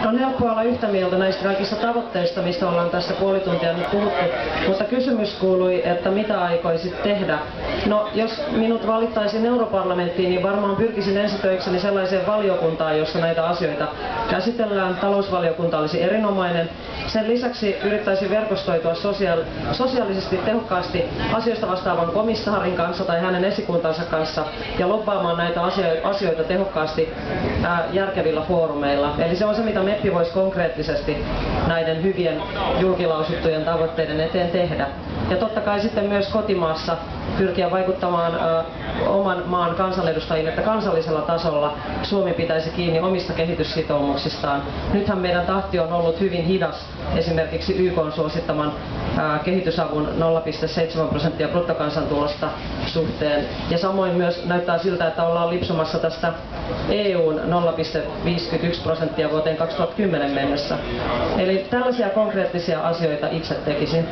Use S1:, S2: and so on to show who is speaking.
S1: On helppo olla yhtä mieltä näistä kaikista tavoitteista, mistä ollaan tässä puoli tuntia nyt puhuttu, mutta kysymys kuului, että mitä aikoisit tehdä. No, jos minut valittaisiin europarlamenttiin, niin varmaan pyrkisin ensitöikseni sellaiseen valiokuntaan, jossa näitä asioita käsitellään. Talousvaliokunta olisi erinomainen. Sen lisäksi yrittäisin verkostoitua sosiaalisesti tehokkaasti asioista vastaavan komissaarin kanssa tai hänen esikuntansa kanssa ja lobbaamaan näitä asioita tehokkaasti järkevillä foorumeilla. Eli se on se, mitä MEPpi voisi konkreettisesti näiden hyvien julkilausuttujen tavoitteiden eteen tehdä. Ja totta kai sitten myös kotimaassa pyrkiä vaikuttamaan oman maan kansanedustajille, että kansallisella tasolla Suomi pitäisi kiinni omista kehityssitoumuksistaan. Nythän meidän tahti on ollut hyvin hidas esimerkiksi YK:n suosittaman kehitysavun 0,7% bruttokansantulosta suhteen. Ja samoin myös näyttää siltä, että ollaan lipsumassa tästä EU:n 0,51% vuoteen 2010 mennessä. Eli tällaisia konkreettisia asioita itse tekisin.